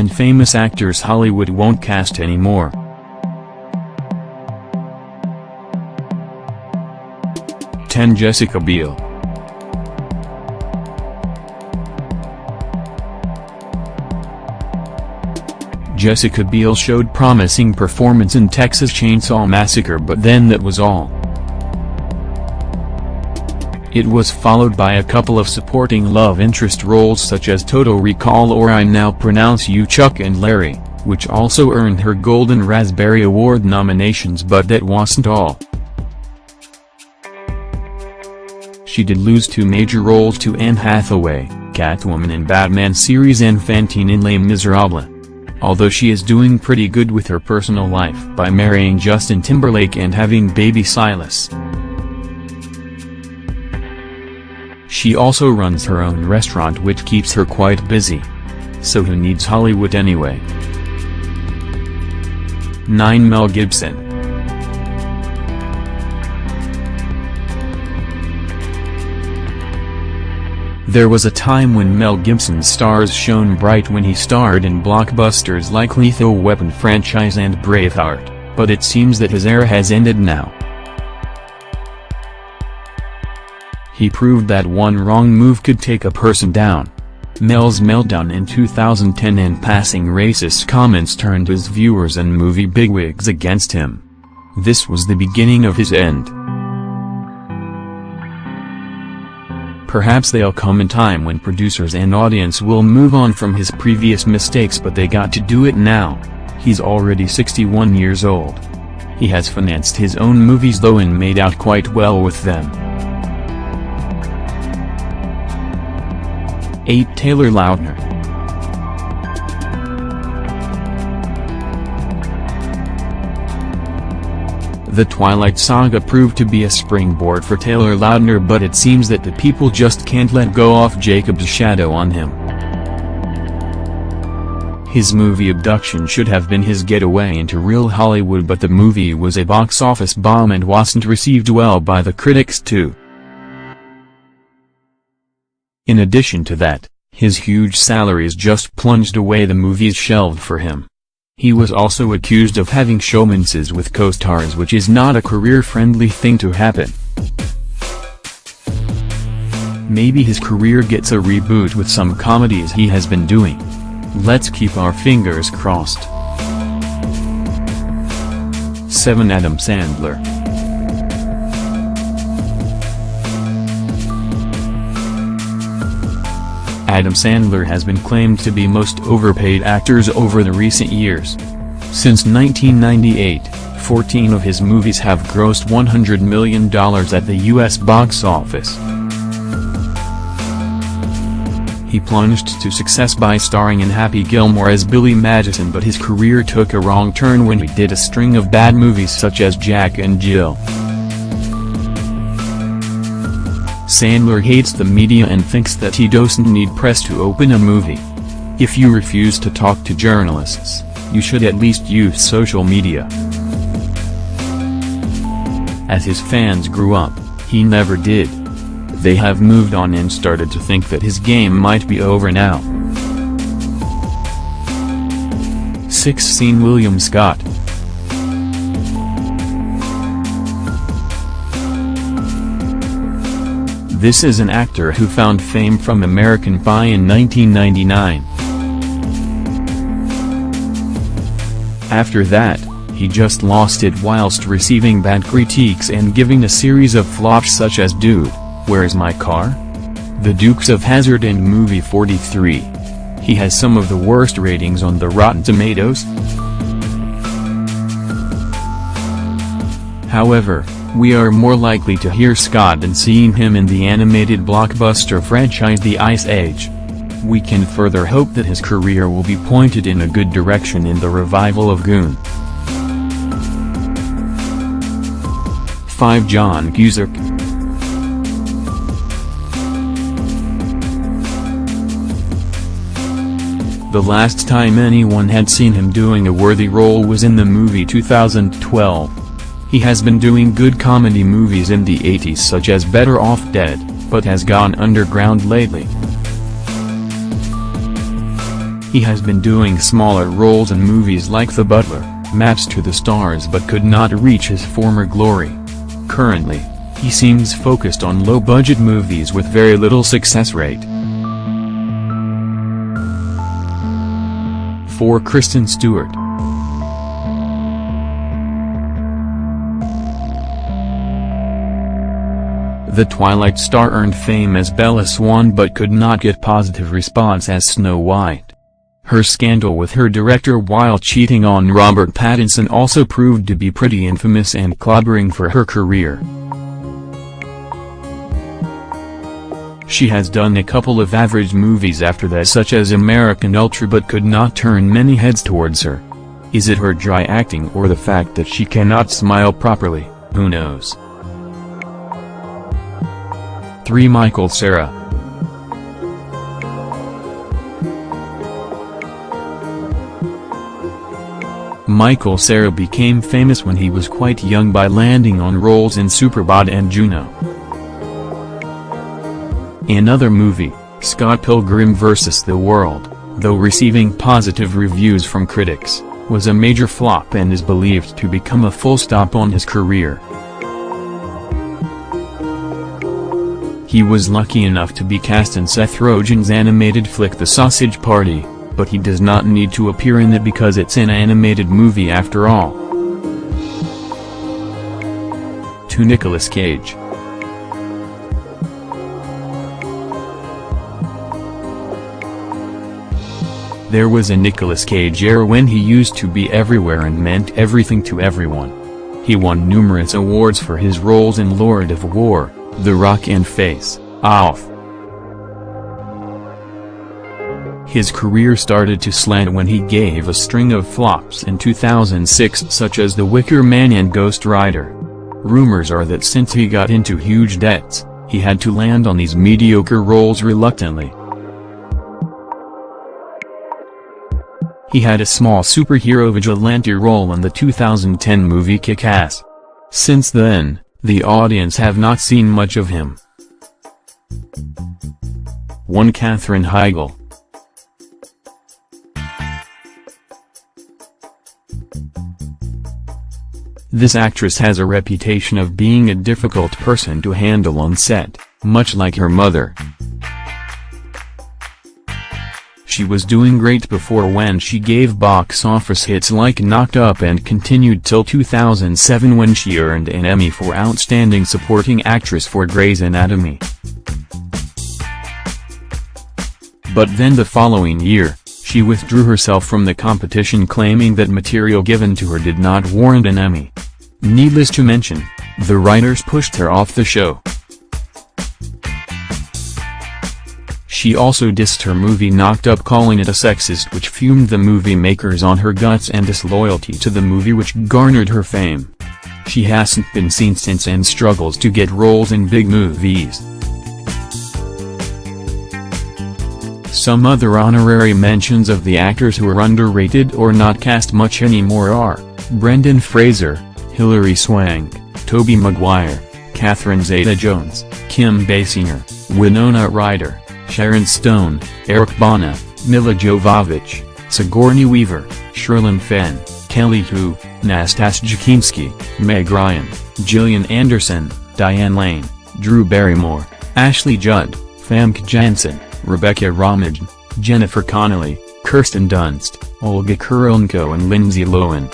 10 famous actors Hollywood won't cast anymore. 10. Jessica Biel. Jessica Biel showed promising performance in Texas Chainsaw Massacre, but then that was all. It was followed by a couple of supporting love interest roles such as Total Recall or I Now Pronounce You Chuck and Larry, which also earned her Golden Raspberry Award nominations, but that wasn't all. She did lose 2 major roles to Anne Hathaway, Catwoman in Batman series and Fantine in Les Miserables. Although she is doing pretty good with her personal life by marrying Justin Timberlake and having baby Silas. She also runs her own restaurant, which keeps her quite busy. So who needs Hollywood anyway? 9. Mel Gibson. There was a time when Mel Gibson's stars shone bright when he starred in blockbusters like Lethal Weapon franchise and Braveheart, but it seems that his era has ended now. He proved that one wrong move could take a person down. Mel's meltdown in 2010 and passing racist comments turned his viewers and movie bigwigs against him. This was the beginning of his end. Perhaps they'll come in time when producers and audience will move on from his previous mistakes, but they got to do it now. He's already 61 years old. He has financed his own movies though and made out quite well with them. 8. Taylor Lautner. The Twilight Saga proved to be a springboard for Taylor Lautner, but it seems that the people just can't let go off Jacob's shadow on him. His movie Abduction should have been his getaway into real Hollywood, but the movie was a box office bomb and wasn't received well by the critics too. In addition to that, his huge salaries just plunged away the movies shelved for him. He was also accused of having showmances with co-stars, which is not a career-friendly thing to happen. Maybe his career gets a reboot with some comedies he has been doing. Let's keep our fingers crossed. 7. Adam Sandler. Adam Sandler has been claimed to be most overpaid actors over the recent years. Since 1998, 14 of his movies have grossed $100 million at the US box office. He plunged to success by starring in Happy Gilmore as Billy Madison, but his career took a wrong turn when he did a string of bad movies such as Jack and Jill. Sandler hates the media and thinks that he doesn't need press to open a movie. If you refuse to talk to journalists, you should at least use social media. As his fans grew up, he never did. They have moved on and started to think that his game might be over now. 6. Sean William Scott. This is an actor who found fame from American Pie in 1999. After that, he just lost it whilst receiving bad critiques and giving a series of flops such as Dude, Where's My Car? The Dukes of Hazzard and Movie 43. He has some of the worst ratings on the Rotten Tomatoes. However, we are more likely to hear Scott than seeing him in the animated blockbuster franchise The Ice Age. We can further hope that his career will be pointed in a good direction in the revival of Goon. 5. John Cusack. The last time anyone had seen him doing a worthy role was in the movie 2012. He has been doing good comedy movies in the 80s such as Better Off Dead, but has gone underground lately. He has been doing smaller roles in movies like The Butler, Match to the Stars, but could not reach his former glory. Currently, he seems focused on low-budget movies with very little success rate. 4. Kristen Stewart. The Twilight star earned fame as Bella Swan but could not get positive response as Snow White. Her scandal with her director while cheating on Robert Pattinson also proved to be pretty infamous and clobbering for her career. She has done a couple of average movies after that, such as American Ultra, but could not turn many heads towards her. Is it her dry acting or the fact that she cannot smile properly? Who knows? 3. Michael Cera. Michael Cera became famous when he was quite young by landing on roles in Superbad and Juno. Another movie, Scott Pilgrim vs. the World, though receiving positive reviews from critics, was a major flop and is believed to become a full stop on his career. He was lucky enough to be cast in Seth Rogen's animated flick The Sausage Party, but he does not need to appear in it because it's an animated movie after all. 2. Nicolas Cage. There was a Nicolas Cage era when he used to be everywhere and meant everything to everyone. He won numerous awards for his roles in Lord of War, The Rock and Face Off. His career started to slant when he gave a string of flops in 2006 such as The Wicker Man and Ghost Rider. Rumors are that since he got into huge debts, he had to land on these mediocre roles reluctantly. He had a small superhero vigilante role in the 2010 movie Kick-Ass. Since then, the audience have not seen much of him. 1. Katherine Heigl. This actress has a reputation of being a difficult person to handle on set, much like her mother. She was doing great before when she gave box office hits like Knocked Up and continued till 2007 when she earned an Emmy for Outstanding Supporting Actress for Grey's Anatomy. But then the following year, she withdrew herself from the competition claiming that material given to her did not warrant an Emmy. Needless to mention, the writers pushed her off the show. She also dissed her movie Knocked Up, calling it a sexist, which fumed the movie makers on her guts and disloyalty to the movie which garnered her fame. She hasn't been seen since and struggles to get roles in big movies. Some other honorary mentions of the actors who are underrated or not cast much anymore are Brendan Fraser, Hilary Swank, Tobey Maguire, Catherine Zeta-Jones, Kim Basinger, Winona Ryder, Sharon Stone, Eric Bana, Mila Jovovich, Sigourney Weaver, Sherilyn Fenn, Kelly Hu, Nastassja Kinski, Meg Ryan, Gillian Anderson, Diane Lane, Drew Barrymore, Ashley Judd, Famke Janssen, Rebecca Romijn, Jennifer Connelly, Kirsten Dunst, Olga Kurylenko and Lindsay Lohan.